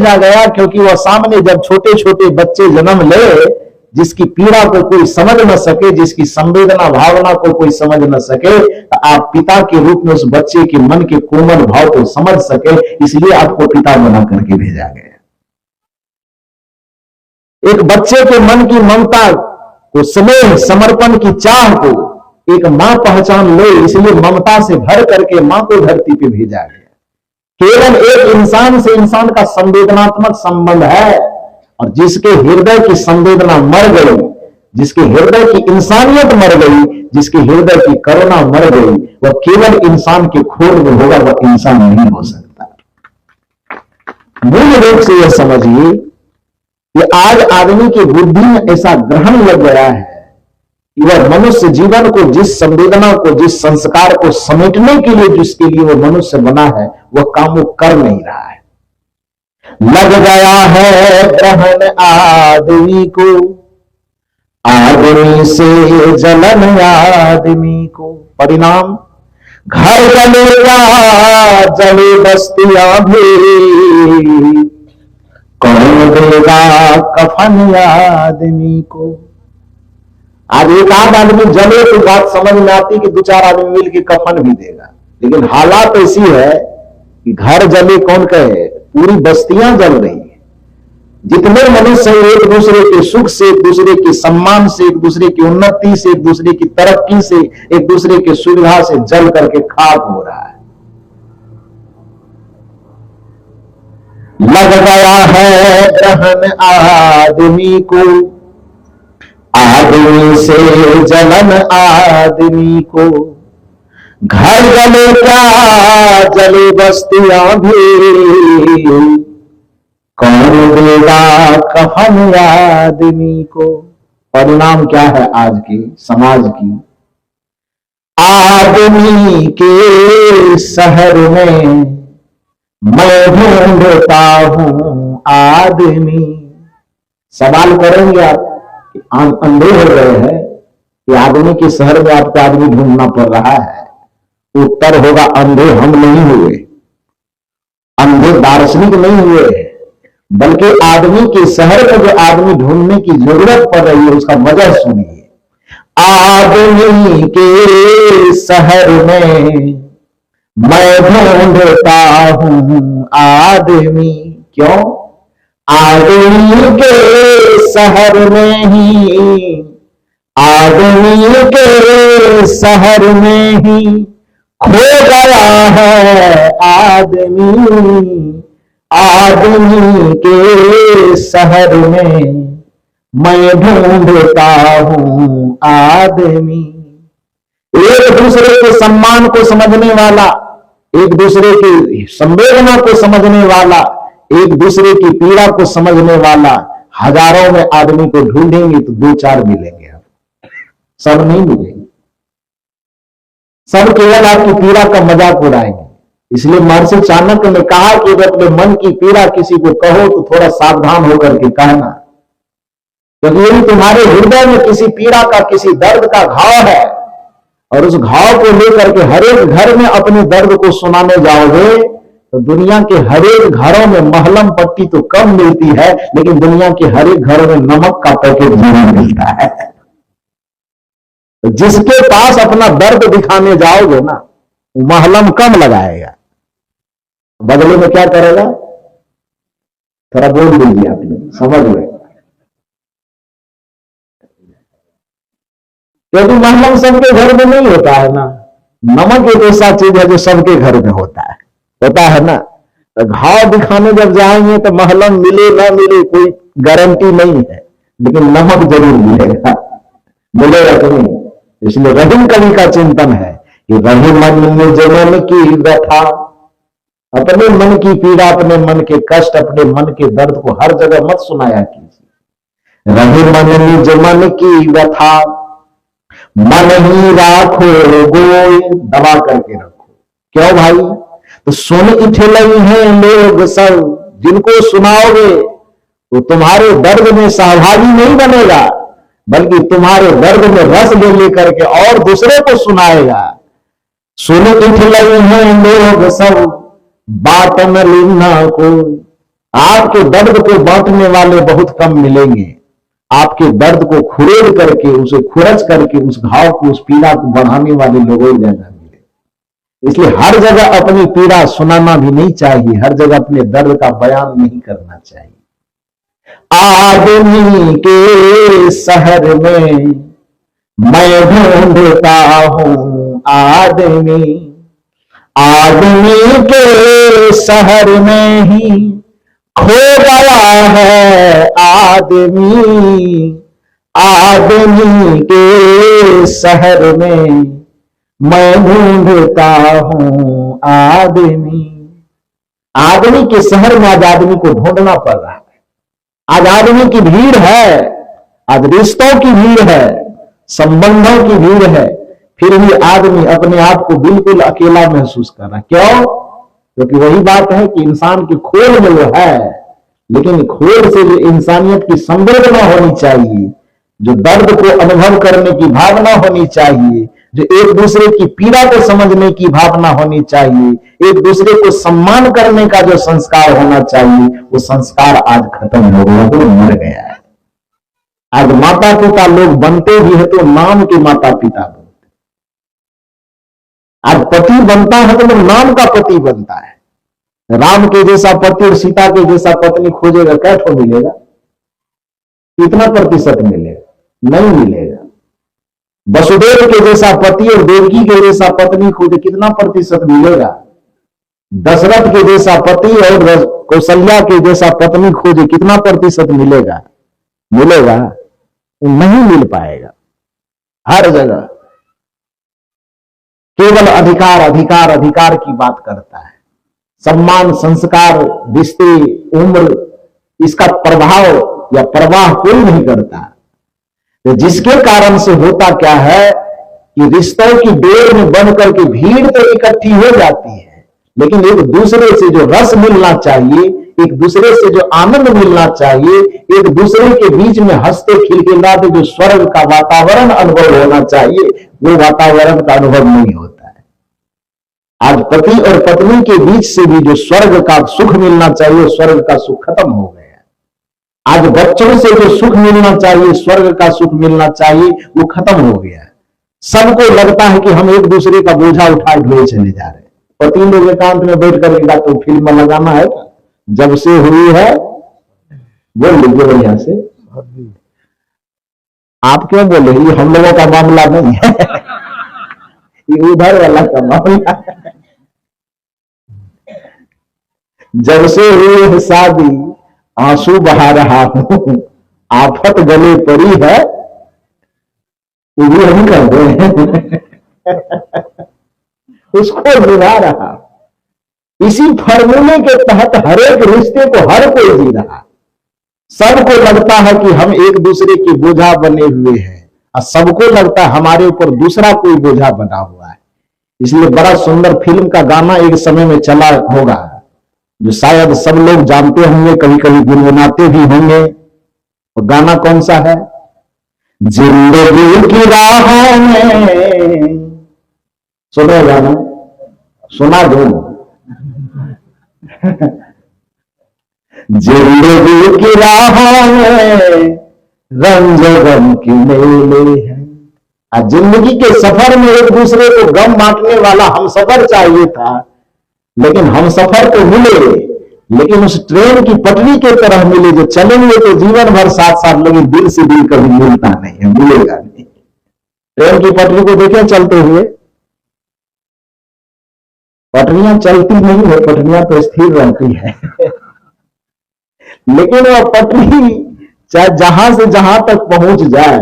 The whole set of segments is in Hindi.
भेजा गया क्योंकि वह सामने जब छोटे छोटे बच्चे जन्म ले, जिसकी पीड़ा को कोई समझ न सके, जिसकी संवेदना भावना को कोई समझ न सके, तो आप पिता के रूप में उस बच्चे के मन के कोमल भाव को समझ सके, इसलिए आपको पिता बना करके भेजा गया। एक बच्चे के मन की ममता को, स्नेह समर्पण की चाह को एक मां पहचान ले, इसलिए ममता से भर करके मां को धरती पे भेजा गया। केवल एक इंसान से इंसान का संवेदनात्मक संबंध है, और जिसके हृदय की संवेदना मर गई, जिसके हृदय की इंसानियत मर गई, जिसके हृदय की करुणा मर गई, वह केवल इंसान के खोल में होगा, वह इंसान नहीं हो सकता। मूल रूप से यह समझिए कि आज आदमी की बुद्धि में ऐसा ग्रहण लग गया है कि वह मनुष्य जीवन को, जिस संवेदना को, जिस संस्कार को समेटने के लिए जिसके लिए वह मनुष्य बना है, वह काम वो कर नहीं रहा है। लग गया है ग्रहण आदमी को, आदमी से जलन आदमी को, परिणाम घर जलेगा, जले बस्तियां भी, कौन देगा कफन आदमी को। आज एक आध आदमी जले तो बात समझ में आती कि दो चार आदमी मिलकर कफन भी देगा, लेकिन हालात ऐसी है कि घर जले कौन कहे, पूरी बस्तियां जल रही है। जितने मनुष्य एक दूसरे के सुख से, एक दूसरे के सम्मान से, एक दूसरे की उन्नति से, एक दूसरे की तरक्की से, एक दूसरे की सुविधा से जल करके खाक हो रहा है। लग गया है ग्रहण आदमी को, आदमी से जलन आदमी को, घर जले क्या जले बस्तियां भी, कौन देगा कफन आदमी को। परिणाम क्या है आज के समाज की? आदमी के शहर में मैं ढूंढता हूं आदमी। सवाल करेंगे आप, अंधे हो गए हैं कि आदमी के शहर में आपको आदमी ढूंढना पड़ रहा है? उत्तर होगा, अंधे हम नहीं हुए, अंधे दार्शनिक नहीं हुए, बल्कि आदमी के शहर में जो आदमी ढूंढने की जरूरत पड़ रही है उसका वजह सुनिए। आदमी के शहर में मैं ढूंढता हूं आदमी। क्यों? आदमी के शहर में ही, आदमी के शहर में ही खो गया है आदमी। आदमी के शहर में मैं ढूंढता हूं आदमी। एक दूसरे के सम्मान को समझने वाला, एक दूसरे की संवेदना को समझने वाला, एक दूसरे की पीड़ा को समझने वाला हजारों में आदमी को ढूंढेंगे तो दो चार मिलेंगे, आप सब नहीं मिलेंगे। सब केवल आपकी पीड़ा का मजाक उड़ाएंगे। इसलिए महर्षि चाणक्य ने कहा कि अगर अपने मन की पीड़ा किसी को कहो तो थोड़ा सावधान होकर के कहना, क्योंकि यदि तुम्हारे हृदय में किसी पीड़ा का, किसी दर्द का घाव है और उस घाव को लेकर के हर एक घर में अपने दर्द को सुनाने जाओगे तो दुनिया के हर एक घरों में महलम पट्टी तो कम मिलती है, लेकिन दुनिया के हर एक घर में नमक का पैकेट जरूर मिलता है। तो जिसके पास अपना दर्द दिखाने जाओगे ना, महलम कम लगाएगा, बदले में क्या करेगा? थोड़ा बोल दीजिए, आप लोग समझ गए। क्योंकि महलम सबके घर में नहीं होता है ना। नमक एक ऐसा चीज है जो सबके घर में होता है ना। तो घाव दिखाने जब जाएंगे तो महलम मिले ना मिले कोई गारंटी नहीं है, लेकिन नमक जरूर मिलेगा। मिलेगा कि नहीं? इसलिए रहीम कवि का चिंतन है कि रही मन में जमन की व्यथा, अपने मन की पीड़ा, अपने मन के कष्ट, अपने मन के दर्द को हर जगह मत सुनाया कीजिए। रही मन में जमन की व्यथा, मन ही राखो गोय, दबा करके रखो। क्यों भाई? तो सुन इठलई हैं लोग सब, जिनको सुनाओगे तो तुम्हारे दर्द में सहभागी नहीं बनेगा, बल्कि तुम्हारे दर्द में रस ले लेकर के और दूसरे को सुनाएगा। सुन इठलई हैं लोग सब, बात न लेना कोई। आपके दर्द को बांटने वाले बहुत कम मिलेंगे। आपके दर्द को खुरेद करके, उसे खुरच करके, उस घाव को, उस पीड़ा को बढ़ाने वाले लोगों ही ज्यादा मिले। इसलिए हर जगह अपनी पीड़ा सुनाना भी नहीं चाहिए, हर जगह अपने दर्द का बयान नहीं करना चाहिए। आदमी के शहर में मैं ढूंढता हूं आदमी, आदमी के शहर में ही खो गया है आदमी, आदमी के शहर में मैं ढूंढता हूं आदमी। आदमी के शहर में आज आदमी को ढूंढना पड़ रहा है। आज आदमी की भीड़ है, आज रिश्तों की भीड़ है, संबंधों की भीड़ है, फिर भी आदमी अपने आप को बिल्कुल अकेला महसूस कर रहा है। क्यों? क्योंकि वही बात है कि इंसान की खोज में वो है, लेकिन खोज से जो इंसानियत की संवेदना होनी चाहिए, जो दर्द को अनुभव करने की भावना होनी चाहिए, जो एक दूसरे की पीड़ा को समझने की भावना होनी चाहिए, एक दूसरे को सम्मान करने का जो संस्कार होना चाहिए, वो संस्कार आज खत्म हो गया, वो मर गया है। आज माता पिता लोग बनते भी है तो नाम के माता पिता बनते, आज पति बनता है तो नाम का पति बनता है। राम के जैसा पति और सीता के जैसा पत्नी खोजेगा, क्या ठो मिलेगा? कितना प्रतिशत मिलेगा? नहीं मिलेगा। वसुदेव के जैसा पति और देवकी के जैसा पत्नी खोजे, कितना प्रतिशत मिलेगा? दशरथ के जैसा पति और कौशल्या के जैसा पत्नी खोजे, कितना प्रतिशत मिलेगा? मिलेगा? नहीं मिल पाएगा। हर जगह केवल अधिकार अधिकार अधिकार की बात करता है। सम्मान, संस्कार, रिश्ते, उम्र, इसका प्रभाव या परवाह कोई नहीं करता। तो जिसके कारण से होता क्या है कि रिश्तों की डोर में बन करके भीड़ तो इकट्ठी हो जाती है, लेकिन एक दूसरे से जो रस मिलना चाहिए, एक दूसरे से जो आनंद मिलना चाहिए, एक दूसरे के बीच में हंसते खिलखिलाते जो स्वर्ग का वातावरण अनुभव होना चाहिए, वो वातावरण का अनुभव नहीं होता है। आज पति और पत्नी के बीच से भी जो स्वर्ग का सुख मिलना चाहिए, स्वर्ग का सुख खत्म हो गया। आज बच्चों से जो सुख मिलना चाहिए, स्वर्ग का सुख मिलना चाहिए, वो खत्म हो गया है। सबको लगता है कि हम एक दूसरे का बोझा उठाए हुए चले जा रहे हैं। पति लोग एकांत में बैठ कर तो फिल्म लगाना है, जब से हुई है, बोल लीजिए बढ़िया से। आप क्यों बोले? ये हम लोगों का मामला नहीं है, ये उधर वाला का मामला है। जब से हुई है शादी, आंसू बहा रहा हूं, आफत गले पड़ी है, वो भी हम कर रहे हैं। उसको निभा रहा। इसी फॉर्मूले के तहत हर एक रिश्ते को हर कोई जी रहा। सबको लगता है कि हम एक दूसरे के बोझा बने हुए हैं, और सबको लगता है हमारे ऊपर दूसरा कोई बोझा बना हुआ है। इसलिए बड़ा सुंदर फिल्म का गाना एक समय में चला होगा, जो शायद सब लोग जानते होंगे, कभी कभी गुनगुनाते भी होंगे। वो गाना कौन सा है? जिंदगी की राहों में, सुनो गाना, सुना दो। जिंदगी की राहों में रंज गम की मेले हैं। आज जिंदगी के सफर में एक दूसरे को गम बांटने वाला हम सफर चाहिए था, लेकिन हम सफर तो मिले, लेकिन उस ट्रेन की पटरी के तरह मिले जो चलेंगे तो जीवन भर साथ साथ, लेकिन दिल से दिल कभी मिलता नहीं है, मिलेगा नहीं। ट्रेन की पटरी को देखें चलते हुए, पटरियां चलती नहीं है, पटरियां तो स्थिर रहती है। लेकिन वह पटरी चाहे जहां से जहां तक पहुंच जाए,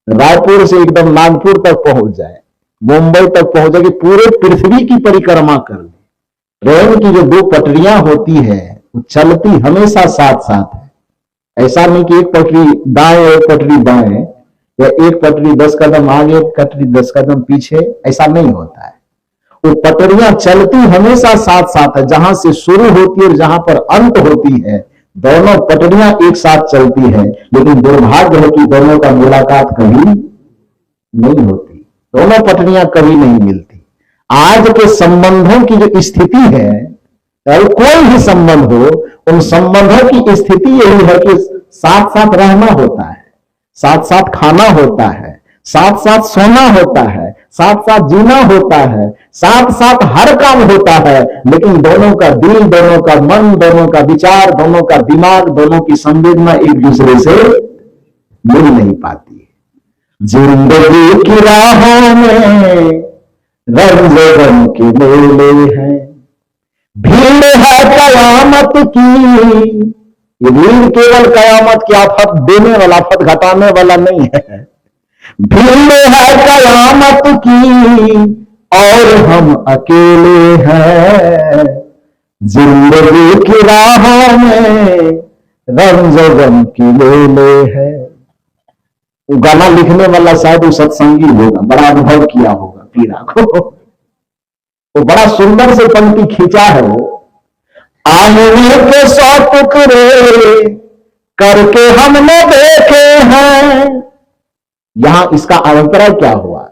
रायपुर से एकदम नागपुर तक पहुंच जाए, मुंबई तक पहुंच जाए, पूरे पृथ्वी की परिक्रमा कर ले, ट्रेन की जो दो पटरियां होती है वो चलती हमेशा साथ साथ है। ऐसा नहीं कि एक पटरी दाएं और एक पटरी बाएं, या एक पटरी 10 कदम आगे, एक पटरी 10 कदम पीछे, ऐसा नहीं होता है। वो पटरियां चलती हमेशा साथ साथ है, जहां से शुरू होती है और जहां पर अंत होती है, दोनों पटरियां एक साथ चलती है। लेकिन दुर्भाग्य है कि दोनों का मुलाकात कभी नहीं होती, दोनों पटरियां कभी नहीं मिलती। आज के संबंधों की जो स्थिति है, और कोई भी संबंध हो, उन संबंधों की स्थिति यही है कि साथ साथ रहना होता है, साथ साथ खाना होता है, साथ साथ सोना होता है, साथ साथ जीना होता है, साथ साथ हर काम होता है, लेकिन दोनों का दिल, दोनों का मन, दोनों का विचार, दोनों का दिमाग, दोनों की संवेदना एक दूसरे से मिल नहीं पाती है। जिंदगी की राहों में रंग गम के मेले हैं, भीड़ है कयामत की। ये भीड़ केवल कयामत की आफत देने वाला, आफत घटाने वाला नहीं है। भीड़ है कयामत की और हम अकेले हैं, जिंदगी की राहों में रंग गम की मेले है। वो गाना लिखने वाला शायद वो सत्संगी होगा, बड़ा अनुभव किया होगा पीरा को। वो बड़ा सुंदर से पंक्ति खींचा है वो, आईने के 100 टुकड़े करके हमने देखे हैं। यहां इसका अभिप्राय क्या हुआ?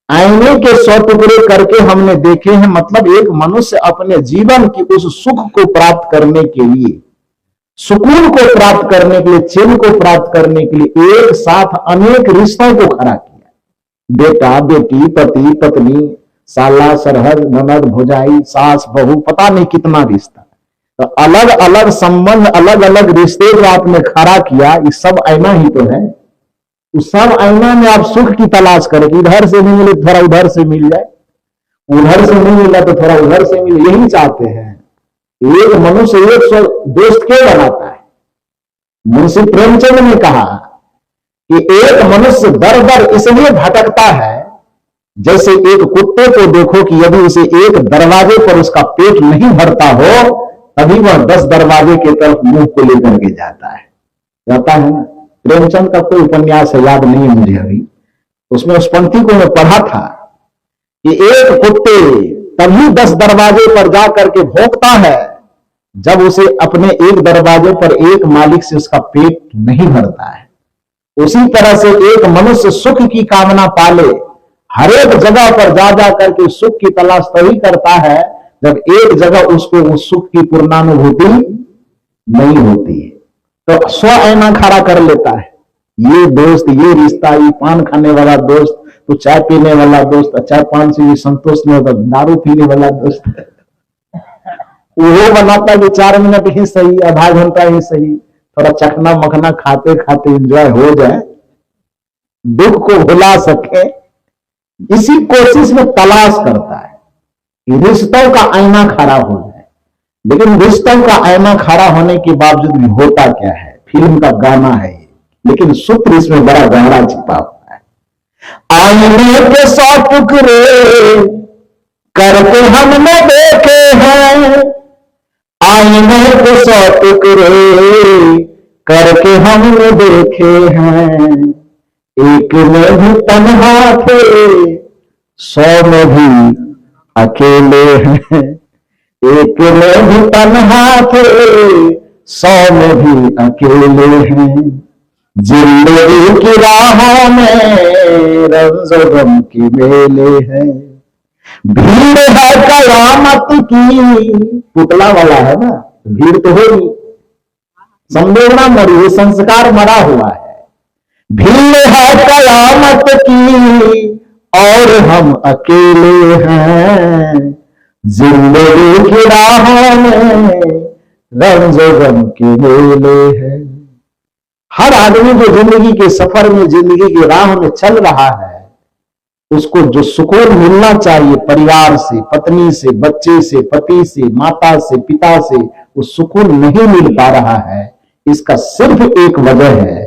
आईने के 100 टुकड़े करके हमने देखे हैं, मतलब एक मनुष्य अपने जीवन की उस सुख को प्राप्त करने के लिए, सुकून को प्राप्त करने के लिए, चैन को प्राप्त करने के लिए एक साथ अनेक रिश्तों को खड़ा किया। बेटा बेटी, पति पत्नी, साला सरहद, ननद भौजाई, सास बहू, पता नहीं कितना रिश्ता, तो अलग अलग संबंध, अलग अलग रिश्ते जो आपने खड़ा किया, ये सब आईना ही तो है। उस सब आईना में आप सुख की तलाश करें कि इधर से नहीं मिले थोड़ा उधर से मिल जाए, उधर से नहीं मिला तो थोड़ा उधर से मिले, यही चाहते हैं। एक मनुष्य 100 दोस्त क्यों बनाता है? मुंशी प्रेमचंद ने कहा कि एक मनुष्य दर दर इसलिए भटकता है, जैसे एक कुत्ते को देखो कि यदि उसे एक दरवाजे पर उसका पेट नहीं भरता हो, तभी वह 10 दरवाजे की तरफ मुंह को लेकर के जाता है ना। प्रेमचंद का कोई उपन्यास है, याद नहीं है मुझे अभी, उसमें उस पंक्ति को मैं पढ़ा था कि एक कुत्ते तभी 10 दरवाजे पर जा करके भौंकता है जब उसे अपने एक दरवाजे पर एक मालिक से उसका पेट नहीं भरता है। उसी तरह से एक मनुष्य सुख की कामना पाले, हर एक जगह पर जा जा करके सुख की तलाश तभी करता है जब एक जगह उसको उस सुख की पूर्णानुभूति नहीं होती है, तो स्व आईना खड़ा कर लेता है। ये दोस्त, ये रिश्ता, ये पान खाने वाला दोस्त, तो चाय पीने वाला दोस्त, चाय पान से भी संतोष नहीं होता, दारू पीने वाला दोस्त वो बनाता कि 4 मिनट ही सही, आधा घंटा ही सही, थोड़ा चखना मखना खाते खाते एंजॉय हो जाए, दुख को भुला सके, इसी कोशिश में तलाश करता है कि रिश्तों का आईना खड़ा हो जाए। लेकिन रिश्तों का आईना खड़ा होने के बावजूद भी होता क्या है? फिल्म का गाना है, लेकिन सूत्र इसमें बड़ा गहरा छिपा हुआ है। आईने के 100 टुकड़े करके हमने देखे हैं, आईने के 100 टुकड़े करके हमने देखे हैं, एक में भी तन्हा थे 100 में भी अकेले हैं, एक में भी तन्हा थे 100 में भी अकेले हैं, जिंदगी की राहों में रंग गम की मेले हैं, भीड़ है कयामत की। पुतला वाला है ना, भीड़ तो होगी, संवेदना मरी हुई, संस्कार मरा हुआ है। भीड़ है कयामत की और हम अकेले हैं, जिंदगी की राहों में रंग गम के मेले हैं। हर आदमी जो जिंदगी के सफर में, जिंदगी की राह में चल रहा है, उसको जो सुकून मिलना चाहिए परिवार से, पत्नी से, बच्चे से, पति से, माता से, पिता से, वो सुकून नहीं मिल पा रहा है। इसका सिर्फ एक वजह है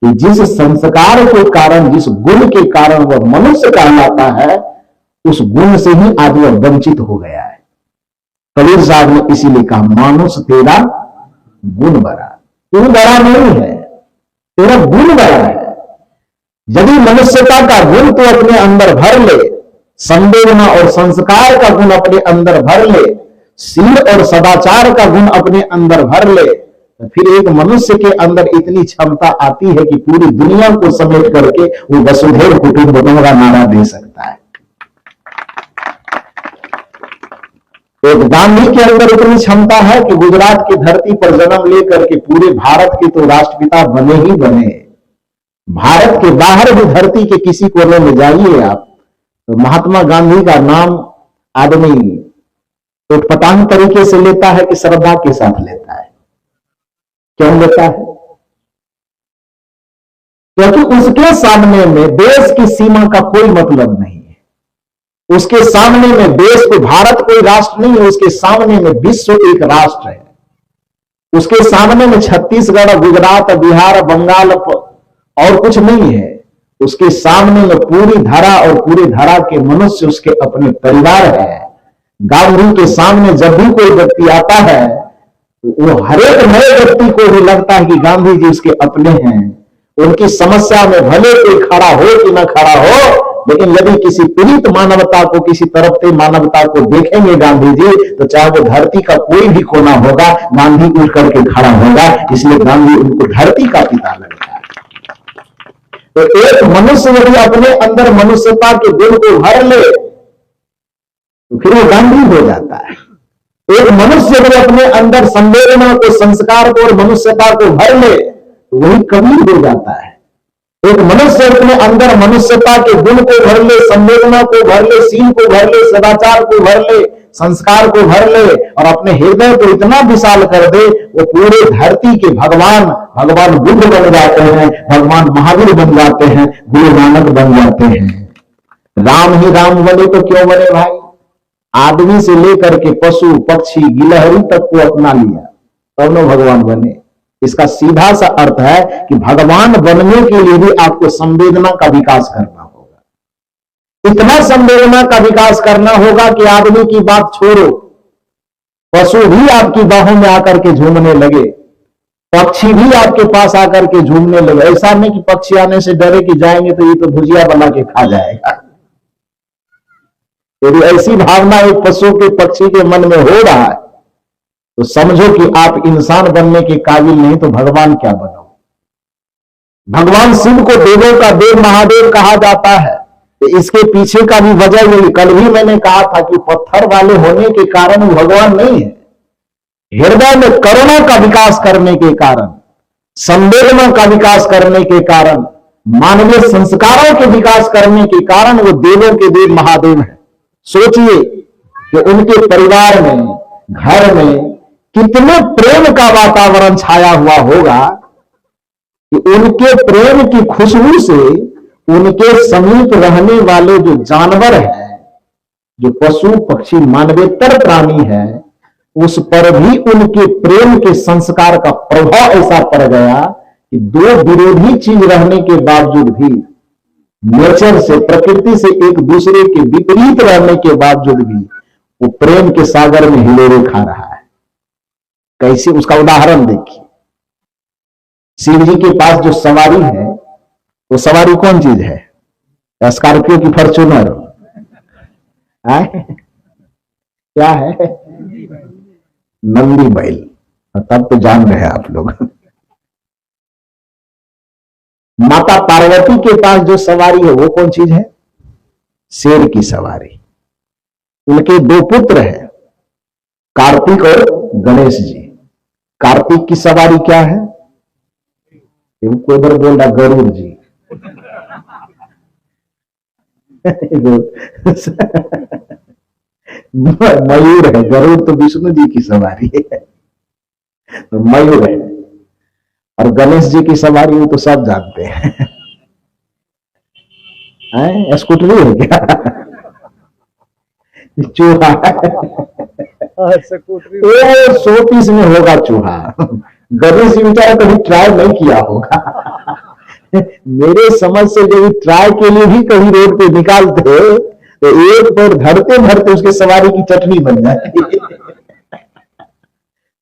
कि जिस संस्कार के कारण, जिस गुण के कारण वह मनुष्य कहलाता है, उस गुण से ही आज वह वंचित हो गया है। कबीर साहब ने इसीलिए कहा, मानुष तेरा गुण बड़ा, तू बड़ा नहीं है, तेरा गुण बड़ा है। यदि मनुष्यता का गुण तो अपने अंदर भर ले, संवेदना और संस्कार का गुण अपने अंदर भर ले, शील और सदाचार का गुण अपने अंदर भर ले, तो फिर एक मनुष्य के अंदर इतनी क्षमता आती है कि पूरी दुनिया को समेट करके वो वसुधैव कुटुंबकम का नारा दे सकता है। एक गांधी के अंदर इतनी क्षमता है कि गुजरात की धरती पर जन्म लेकर के पूरे भारत के तो राष्ट्रपिता बने ही बने। भारत के बाहर भी धरती के किसी कोने में जाइए आप, तो महात्मा गांधी का नाम आदमी उटपटांग तरीके से लेता है कि श्रद्धा के साथ लेता है। क्यों लेता है? क्योंकि उसके सामने में देश की सीमा का कोई मतलब नहीं है। उसके सामने में देश को, भारत कोई राष्ट्र नहीं है, उसके सामने में विश्व एक राष्ट्र है। उसके सामने में छत्तीसगढ़, गुजरात, बिहार, बंगाल और कुछ नहीं है। उसके सामने में पूरी धरा और पूरी धरा के मनुष्य उसके अपने परिवार है। गांधी के सामने जब भी कोई व्यक्ति आता है तो वो हर एक नए व्यक्ति को भी लगता है कि गांधी जी उसके अपने हैं। उनकी समस्या में भले कोई खड़ा हो कि ना खड़ा हो, लेकिन यदि किसी पीड़ित मानवता को, किसी तड़पते मानवता को देखेंगे गांधी जी, तो चाहे वो धरती का कोई भी कोना होगा, गांधी उठ करके खड़ा होगा। इसलिए गांधी उनको धरती का पिता लगता है। तो एक मनुष्य यदि अपने अंदर मनुष्यता के गुण को भर ले तो फिर वो गांधी हो जाता है। एक मनुष्य यदि अपने अंदर संवेदना को, संस्कार को और मनुष्यता को भर ले तो वही कबीर हो जाता है। एक मनुष्य अपने अंदर मनुष्यता के गुण को भर ले, संवेदना को भर ले, सील को भर ले, सदाचार को भर ले, संस्कार को भर ले और अपने हृदय को इतना विशाल कर दे, वो पूरे धरती के भगवान बुद्ध बन जाते हैं, भगवान महावीर बन जाते हैं, गुरु नानक बन जाते हैं। राम ही राम बने तो क्यों बने भाई? आदमी से लेकर के पशु, पक्षी, गिलहरी तक को अपना लिया तब न भगवान बने। इसका सीधा सा अर्थ है कि भगवान बनने के लिए भी आपको संवेदना का विकास करना होगा। इतना संवेदना का विकास करना होगा कि आदमी की बात छोड़ो, पशु भी आपकी बाहों में आकर के झूमने लगे, पक्षी भी आपके पास आकर के झूमने लगे। ऐसा नहीं कि पक्षी आने से डरे कि जाएंगे तो ये तो भुजिया बना के खा जाएगा। यदि ऐसी भावना एक पशु के, पक्षी के मन में हो रहा है तो समझो कि आप इंसान बनने के काबिल नहीं, तो भगवान क्या बनो। भगवान शिव को देवों का देव महादेव कहा जाता है। तो इसके पीछे का भी वजह यही, कल भी मैंने कहा था कि पत्थर वाले होने के कारण वो भगवान नहीं है। हृदय में करुणा का विकास करने के कारण, संवेदना का विकास करने के कारण, मानवीय संस्कारों के विकास करने के कारण वो देवों के देव महादेव है। सोचिए कि उनके परिवार में, घर में कितने प्रेम का वातावरण छाया हुआ होगा कि उनके प्रेम की खुशबू से उनके समीप रहने वाले जो जानवर हैं, जो पशु पक्षी मानवेतर प्राणी है, उस पर भी उनके प्रेम के संस्कार का प्रभाव ऐसा पड़ गया कि दो विरोधी चीज रहने के बावजूद भी, नेचर से, प्रकृति से एक दूसरे के विपरीत रहने के बावजूद भी वो प्रेम के सागर में हिलोरे खा रहा है। कैसे? उसका उदाहरण देखिए। शिव जी के पास जो सवारी है, वो सवारी कौन चीज है? स्कॉर्पियो की फॉर्च्यूनर? क्या है? नंदी बैल। तब तो जान रहे हैं आप लोग। माता पार्वती के पास जो सवारी है वो कौन चीज है? शेर की सवारी। उनके दो पुत्र हैं, कार्तिक और गणेश जी। कार्तिक की सवारी क्या है? उधर बोल रहा गरुड़ जी। मयूर है, गरुड़ तो विष्णु जी की सवारी है, तो मयूर है। और गणेश जी की सवारी वो तो सब जानते हैं, स्कूटरी है क्या? चूहा है, स्कूटरी 100 पीस में होगा चूहा। गणेश जी बेचारा कभी ट्राई नहीं किया होगा। मेरे समझ से जब ट्राई के लिए भी कभी रोड पे निकालते तो एक पैर धरते धरते उसके सवारी की चटनी बन जाती।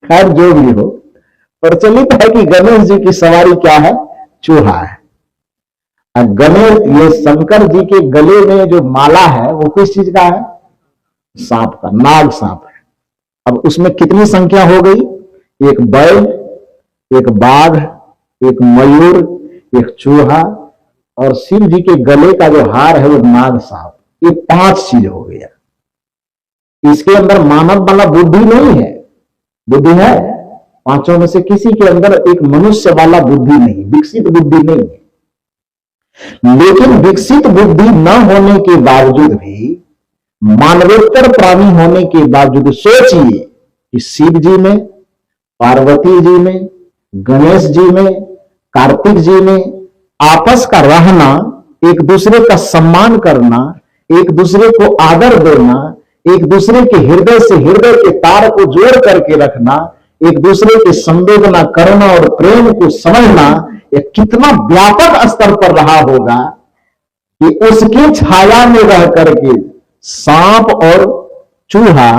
खैर जो भी हो, प्रचलित है कि गणेश जी की सवारी क्या है? चूहा है। और गणेश, ये शंकर जी के गले में जो माला है वो किस चीज का है? सांप का, नाग सांप है। अब उसमें कितनी संख्या हो गई? एक बैल, एक बाघ, एक मयूर, एक चूहा और शिव जी के गले का जो हार है वो नाग सांप। ये 5 चीज हो गया। इसके अंदर मानव वाला बुद्धि नहीं है। बुद्धि है पांचों में से किसी के अंदर एक मनुष्य वाला बुद्धि नहीं, विकसित बुद्धि नहीं है। लेकिन विकसित बुद्धि न होने के बावजूद भी, मानवोत्तर प्राणी होने के बावजूद सोचिए कि शिव जी में, पार्वती जी में, गणेश जी में, कार्तिक जी में आपस का रहना, एक दूसरे का सम्मान करना, एक दूसरे को आदर देना, एक दूसरे के हृदय से हृदय के तार को जोड़ करके रखना, एक दूसरे की संवेदना करना और प्रेम को समझना, यह कितना व्यापक स्तर पर रहा होगा कि उसकी छाया में रह करके सांप और चूहा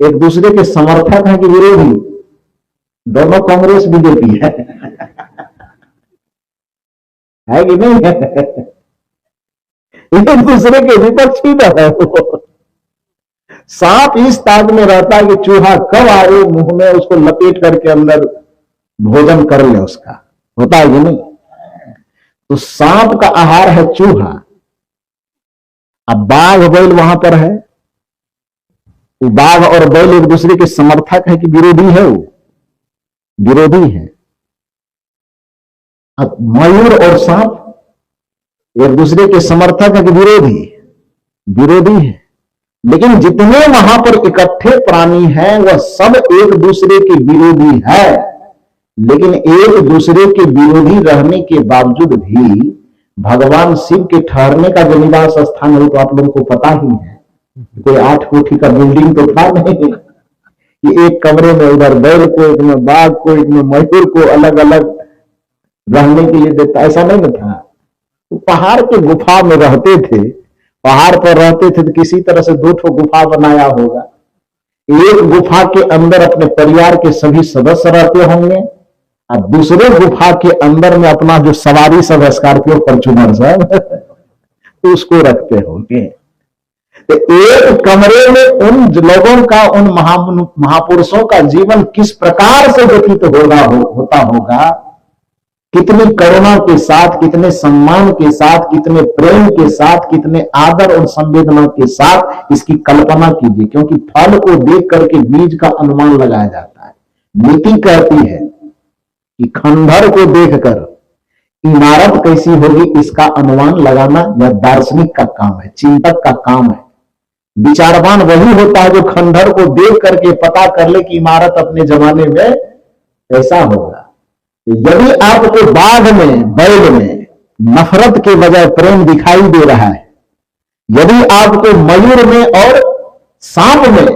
एक दूसरे के समर्थक हैं कि विरोधी? दोनों कांग्रेस बीजेपी है कि नहीं है? एक दूसरे के विपक्षी है। सांप इस ताक में रहता है कि चूहा कब आए मुंह में उसको लपेट करके अंदर भोजन कर ले उसका, होता है कि नहीं? तो सांप का आहार है चूहा। अब बाघ बैल वहां पर है, वो बाघ और बैल एक दूसरे के समर्थक है कि विरोधी है? वो विरोधी है। अब मयूर और सांप एक दूसरे के समर्थक है कि विरोधी? विरोधी है। लेकिन जितने वहां पर इकट्ठे प्राणी हैं वह सब एक दूसरे के विरोधी है। लेकिन एक दूसरे के विरोधी रहने के बावजूद भी भगवान शिव के ठहरने का जो निवास स्थान है तो आप लोगों को पता ही है। कोई 8 कोठी का बिल्डिंग तो था नहीं कि एक कमरे में उधर बैल को, एक में बाघ को, एक में मयूर को अलग अलग रहने के लिए देता, ऐसा नहीं था। तो पहाड़ के गुफा में रहते थे, पहाड़ पर रहते थे तो किसी तरह से 2 ठो गुफा बनाया होगा। एक गुफा के अंदर अपने परिवार के सभी सदस्य रहते होंगे और दूसरे गुफा के अंदर में अपना जो सवारी सब स्कॉर्पियो फॉर्च्यूनर सब तो उसको रखते होंगे। तो एक कमरे में उन लोगों का, उन महापुरुषों का जीवन किस प्रकार से व्यतीत होता होगा, कितनी करुणा के साथ, कितने सम्मान के साथ, कितने प्रेम के साथ, कितने आदर और संवेदना के साथ, इसकी कल्पना कीजिए। क्योंकि फल को देख करके बीज का अनुमान लगाया जाता है। नीति कहती है कि खंडहर को देखकर इमारत कैसी होगी इसका अनुमान लगाना यह दार्शनिक का काम है, चिंतक का काम है। विचारवान वही होता है जो खंडहर को देख करके पता कर ले कि इमारत अपने जमाने में ऐसा होगा। यदि आपको बाघ में, बैल में नफरत के बजाय प्रेम दिखाई दे रहा है, यदि आपको मयूर में और सांप में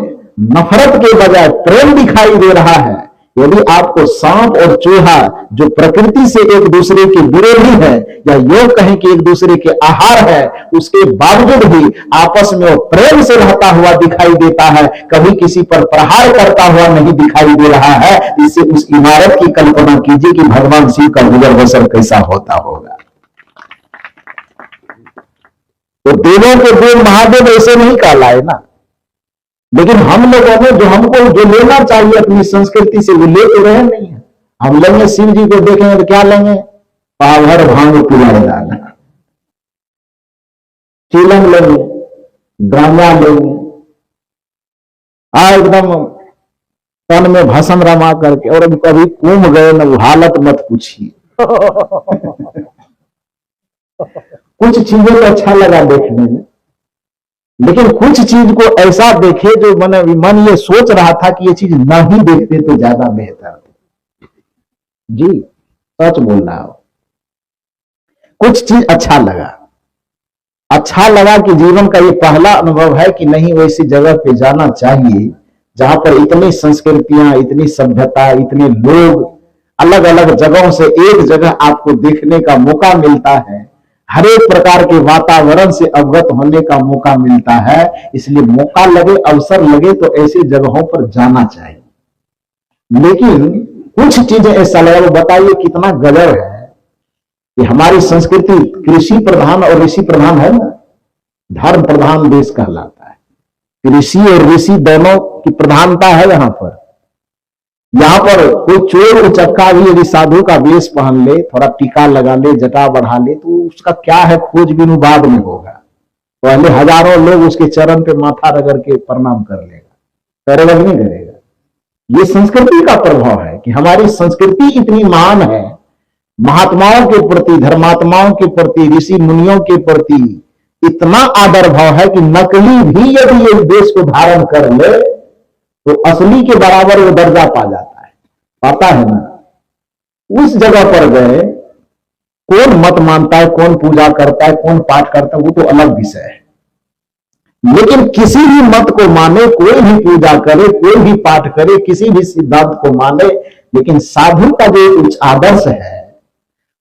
नफरत के बजाय प्रेम दिखाई दे रहा है, यदि आपको सांप और चूहा जो प्रकृति से एक दूसरे के विरोधी है या योग कहें कि एक दूसरे के आहार है, उसके बावजूद भी आपस में वो प्रेम से रहता हुआ दिखाई देता है, कभी किसी पर प्रहार करता हुआ नहीं दिखाई दे रहा है, इससे उस इमारत की कल्पना कीजिए कि भगवान शिव का गुजर बसर कैसा होता होगा। तो देवों के देव महादेव ऐसे नहीं कहलाए ना। लेकिन हम लोगों ने जो हमको जो लेना चाहिए अपनी संस्कृति से वो ले तो रहे नहीं है। हम लेंगे शिव जी को देखेंगे तो क्या लेंगे? पाभर भांग पिलाए डालना, चीलम लेंगे, गांजा लेंगे, एकदम तन में भस्म रमा करके, और कभी कुंभ गए ना वो हालत मत पूछिए। कुछ चीजें तो अच्छा लगा देखने में, लेकिन कुछ चीज को ऐसा देखे जो मन ये सोच रहा था कि ये चीज नहीं देखते तो ज्यादा बेहतर था। जी सच बोल रहा हूं। कुछ चीज अच्छा लगा कि जीवन का ये पहला अनुभव है कि नहीं वैसी जगह पे जाना चाहिए जहां पर इतनी संस्कृतियां, इतनी सभ्यता, इतने लोग अलग अलग जगहों से एक जगह आपको देखने का मौका मिलता है, हर एक प्रकार के वातावरण से अवगत होने का मौका मिलता है। इसलिए मौका लगे, अवसर लगे तो ऐसी जगहों पर जाना चाहिए। लेकिन कुछ चीजें ऐसा लगा, वो बताइए कितना गजब है कि हमारी संस्कृति कृषि प्रधान और ऋषि प्रधान है ना, धर्म प्रधान देश कहलाता है। कृषि और ऋषि दोनों की प्रधानता है यहाँ पर। यहाँ पर कोई चोर उचक्का भी यदि साधु का वेश पहन ले, थोड़ा टीका लगा ले, जटा बढ़ा ले, तो उसका क्या है खोजबीन बाद में होगा। पहले हजारों लोग उसके चरण पे माथा रगड़ के प्रणाम कर लेगा, करेगा कि नहीं करेगा? ये संस्कृति का प्रभाव है कि हमारी संस्कृति इतनी महान है, महात्माओं के प्रति, धर्मात्माओं के प्रति, ऋषि मुनियों के प्रति इतना आदर भाव है कि नकली भी यदि एक देश को धारण कर ले तो असली के बराबर वो दर्जा पा जाता है। पाता है ना? उस जगह पर गए, कौन मत मानता है, कौन पूजा करता है, कौन पाठ करता है, वो तो अलग विषय है। लेकिन किसी भी मत को माने, कोई भी पूजा करे, कोई भी पाठ करे, किसी भी सिद्धांत को माने, लेकिन साधु का जो उच्च आदर्श है,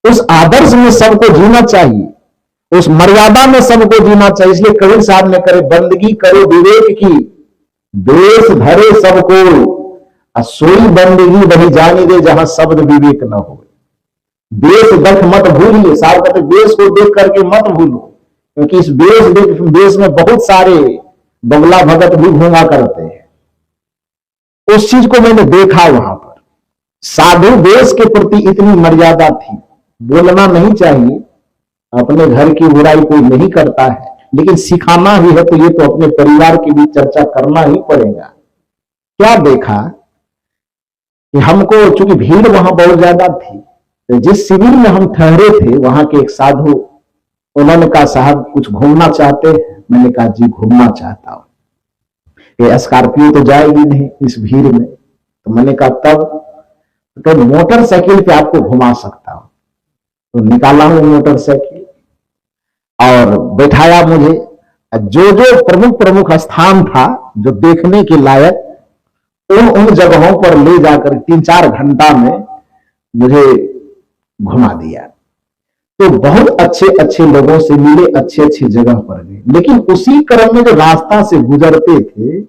उस आदर्श में सबको जीना चाहिए, उस मर्यादा में सबको जीना चाहिए। इसलिए कबीर साहब ने करे, बंदगी करो विवेक की, देश धरे सबको, सोई बंदगी वही जानी दे जहां शब्द विवेक न हो। देश देख मत भूलिए, साहब कहते देश को देख करके मत भूलो, क्योंकि इस देश में बहुत सारे बगला भगत भी घूमा करते हैं। उस चीज को मैंने देखा वहां पर। साधु देश के प्रति इतनी मर्यादा थी। बोलना नहीं चाहिए, अपने घर की बुराई कोई नहीं करता है, लेकिन सिखाना ही है तो ये तो अपने परिवार की भी चर्चा करना ही पड़ेगा। क्या देखा कि हमको, चूंकि भीड़ वहां बहुत ज्यादा थी, तो जिस शिविर में हम ठहरे थे वहां के एक साधु, उन्होंने कहा साहब कुछ घूमना चाहते हैं? मैंने कहा जी घूमना चाहता हूं। ये स्कॉर्पियो तो जाएगी नहीं इस भीड़ में। तो मैंने कहा तब? तो मोटरसाइकिल पे आपको घुमा सकता हूं। तो निकाला हूं मोटरसाइकिल और बैठाया मुझे। जो जो प्रमुख प्रमुख स्थान था जो देखने के लायक, उन जगहों पर ले जाकर 3-4 घंटा में मुझे घुमा दिया। तो बहुत अच्छे अच्छे लोगों से मिले, अच्छे अच्छी जगह पर गए। लेकिन उसी क्रम में जो रास्ता से गुजरते थे,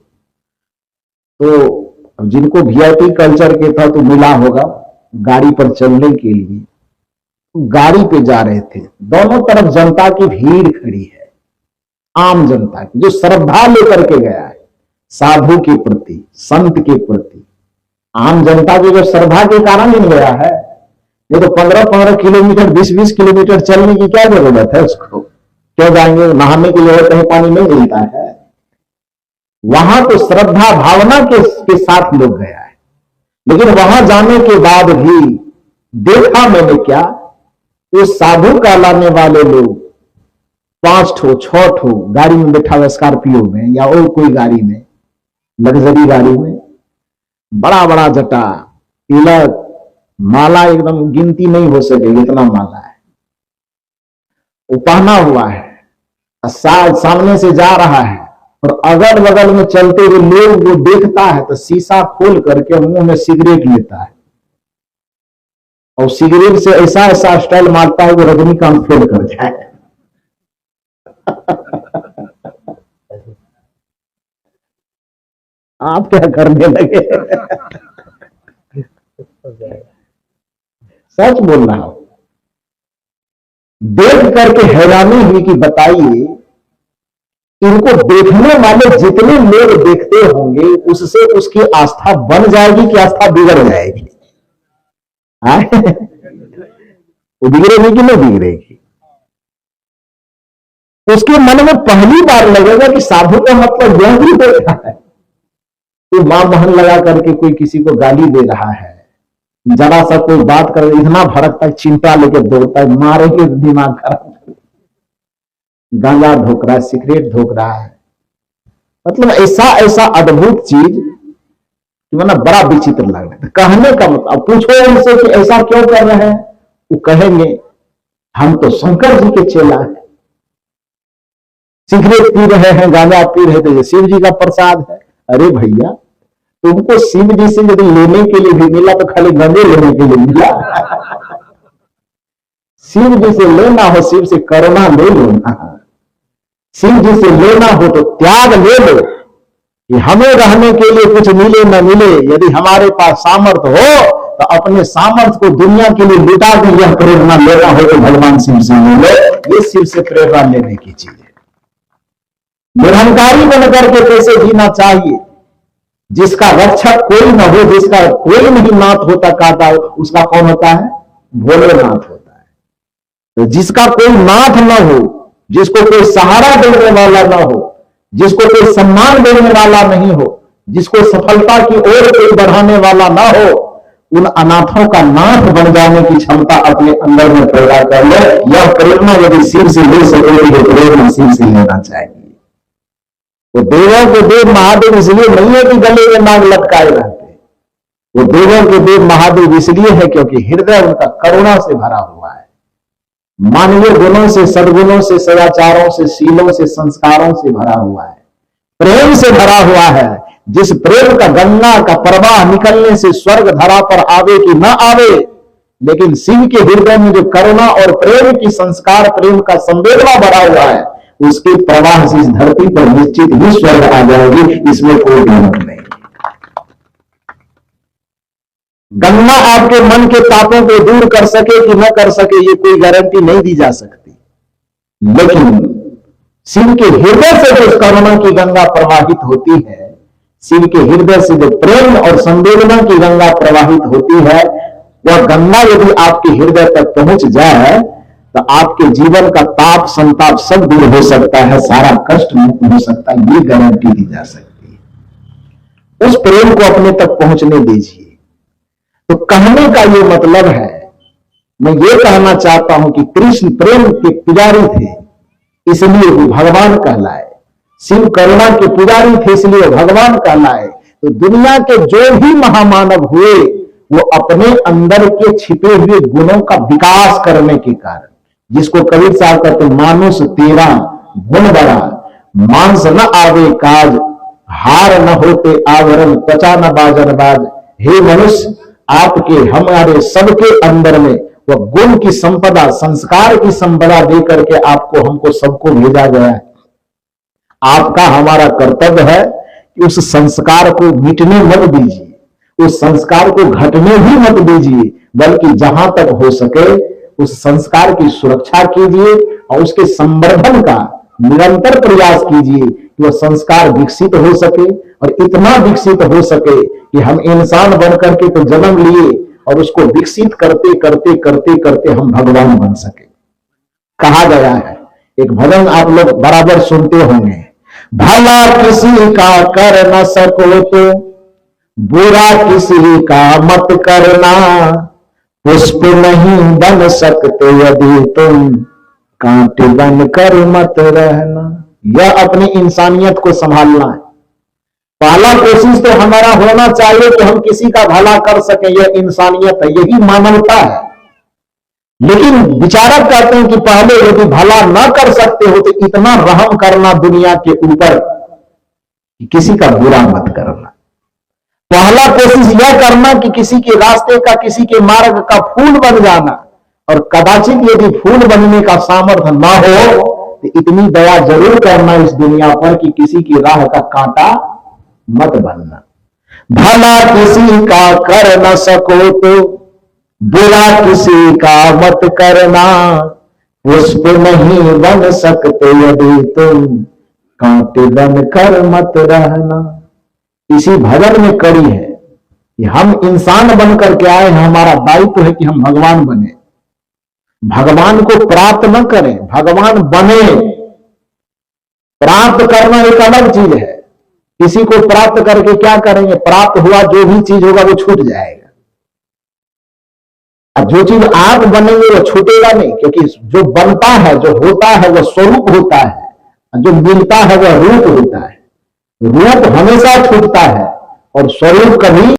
तो जिनको वीआईपी कल्चर के था तो मिला होगा गाड़ी पर चलने के लिए, गाड़ी पे जा रहे थे। दोनों तरफ जनता की भीड़ खड़ी है, आम जनता की, जो श्रद्धा लेकर के गया है साधु के प्रति, संत के प्रति। आम जनता की जो श्रद्धा के कारण ही गया है। ये तो 15-15 किलोमीटर, 20-20 किलोमीटर चलने की क्या जरूरत है उसको? क्यों जाएंगे? नहाने के लिए कहीं पानी नहीं मिलता है। वहां तो श्रद्धा भावना के साथ लोग गया है। लेकिन वहां जाने के बाद भी देखा मैंने क्या, उस साधु कहलाने वाले लोग 5 ठो 6 ठो गाड़ी में बैठा हुआ, स्कॉर्पियो में या और कोई गाड़ी में, लग्जरी गाड़ी में, बड़ा बड़ा जटा, तिलक, माला, एकदम गिनती नहीं हो सके इतना माला है वो पहना हुआ है। सामने से जा रहा है और अगल बगल में चलते हुए लोग वो देखता है तो शीशा खोल करके मुंह में सिगरेट लेता है और सिगरेट से ऐसा ऐसा स्टाइल मारता है वो रजनीकांत फेल कर जाए। आप क्या करने लगे? सच बोल रहा हूं। देख करके हैरानी हुई कि बताइए, इनको देखने वाले जितने लोग देखते होंगे उससे उसकी आस्था बन जाएगी कि आस्था बिगड़ जाएगी? वो बिगड़ेगी कि नहीं बिगड़ेगी? उसके मन में पहली बार लगेगा कि साधु का मतलब यह भी देखा है कि मां महन लगा करके कोई किसी को गाली दे रहा है, जरा सा कोई बात कर, इतना भड़कता है, चिंता लेके दौड़ता है, मारे के दिमाग खराब, गांजा धोक रहा है, सिगरेट धोक रहा है। मतलब ऐसा ऐसा अद्भुत चीज कि मतलब बड़ा विचित्र लग रहा है। कहने का मतलब, पूछो उनसे कि ऐसा क्यों कर रहे हैं, वो कहेंगे हम तो शंकर जी के चेला है, सिगरेट पी रहे हैं, गांजा पी रहे थे, ये शिव जी का प्रसाद है। अरे भैया, तुमको शिव जी से यदि लेने के लिए भी मिला तो खाली गंजे लेने के लिए मिला। शिव जी से लेना हो, शिव से करुणा ले लेना, शिव जी से लेना हो तो त्याग ले लो कि हमें रहने के लिए कुछ मिले न मिले, यदि हमारे पास सामर्थ्य हो तो अपने सामर्थ्य को दुनिया के लिए लुटा के यह प्रेरणा लेना हो तो भगवान शिव से ले लो। ये शिव से प्रेरणा लेने की चीज है। निरहंकारी बनकर के कैसे जीना चाहिए, जिसका रक्षक कोई न हो, जिसका कोई नहीं नाथ होता कहता, उसका कौन होता है? भोलेनाथ होता है। तो जिसका कोई नाथ न हो, जिसको कोई सहारा देने वाला ना हो, जिसको कोई सम्मान देने वाला नहीं हो, जिसको सफलता की ओर कोई बढ़ाने वाला ना हो, उन अनाथों का नाथ बन जाने की क्षमता अपने अंदर में पैदा कर ले। यह प्रेरणा यदि शिव से ले सके तो प्रेरणा शिव से लेना चाहिए। वो देवों के देव महादेव इसलिए नहीं है कि गले में नाग लटकाए रहते, वो देवों के देव महादेव इसलिए है क्योंकि हृदय उनका करुणा से भरा हुआ है, मानवीय गुणों से, सद्गुणों से, सदाचारों से, शीलों से, संस्कारों से भरा हुआ है, प्रेम से भरा हुआ है। जिस प्रेम का गंगा का प्रवाह निकलने से स्वर्ग धरा पर आवे कि ना आवे, लेकिन शिव के हृदय में जो करुणा और प्रेम की संस्कार, प्रेम का संवेदना भरा हुआ है, उसके प्रवाह से इस धरती पर निश्चित ही स्वर्ग आ जाएगी, इसमें कोई ढूंढ नहीं। गंगा आपके मन के तापों को दूर कर सके कि न कर सके, ये कोई गारंटी नहीं दी जा सकती, लेकिन शिव के हृदय से जो करुणा की गंगा प्रवाहित होती है, शिव के हृदय से जो प्रेम और संवेदना की गंगा प्रवाहित होती है, वह गंगा यदि आपके हृदय तक पहुंच जाए तो आपके जीवन का ताप संताप सब दूर हो सकता है, सारा कष्ट मुक्त हो सकता है, ये गारंटी दी जा सकती है। उस प्रेम को अपने तक पहुंचने दीजिए। तो कहने का ये मतलब है, मैं ये कहना चाहता हूं कि कृष्ण प्रेम के पुजारी थे इसलिए वो भगवान कहलाए, शिव करुणा के पुजारी थे इसलिए भगवान कहलाए। तो दुनिया के जो भी महामानव हुए वो अपने अंदर के छिपे हुए गुणों का विकास करने के कारण, जिसको कबीर साहब कहते मानुष तेरा गुण बड़ा, मांस न आवे काज, हार न होते आवरण, त्वचा न बाजन बाज। हे मनुष्य, आपके हमारे सबके अंदर में वह गुण की संपदा, संस्कार की संपदा दे करके आपको हमको सबको भेजा गया है। आपका हमारा कर्तव्य है कि उस संस्कार को मिटने मत दीजिए, उस संस्कार को घटने भी मत दीजिए, बल्कि जहां तक हो सके उस संस्कार की सुरक्षा कीजिए और उसके संवर्धन का निरंतर प्रयास कीजिए कि वह संस्कार विकसित हो सके, और इतना विकसित हो सके कि हम इंसान बन करके तो जन्म लिए और उसको विकसित करते करते करते करते हम भगवान बन सके। कहा गया है, एक भजन आप लोग बराबर सुनते होंगे, भला किसी का कर न सको तो बुरा किसी का मत करना, पुष्प नहीं बन सकते यदि तुम कांटे बन कर मत रहना। यह अपनी इंसानियत को संभालना है। पहला कोशिश तो हमारा होना चाहिए कि हम किसी का भला कर सकें, यह इंसानियत है, यही मानवता है। लेकिन विचारक कहते हैं कि पहले यदि भला ना कर सकते हो तो इतना रहम करना दुनिया के ऊपर कि किसी का बुरा मत करना। पहला कोशिश यह करना कि किसी के रास्ते का, किसी के मार्ग का फूल बन जाना, और कदाचित यदि फूल बनने का सामर्थ्य ना हो तो इतनी दया जरूर करना इस दुनिया पर कि किसी की राह का कांटा मत बनना। भला किसी का कर न सको तो बुरा किसी का मत करना, पुष्प नहीं बन सकते यदि तुम कांटे बन कर मत रहना। इसी भजन में कड़ी है कि हम इंसान बनकर के आए हैं, हमारा दायित्व है कि हम भगवान बने। भगवान को प्राप्त न करें, भगवान बने। प्राप्त करना एक अलग चीज है। किसी को प्राप्त करके क्या करेंगे, प्राप्त हुआ जो भी चीज होगा वो छूट जाएगा, और जो चीज आप बनेंगे वो छूटेगा नहीं, क्योंकि जो बनता है, जो होता है वह स्वरूप होता है, जो मिलता है वह रूप होता है। रूप हमेशा छूटता है और स्वरूप कभी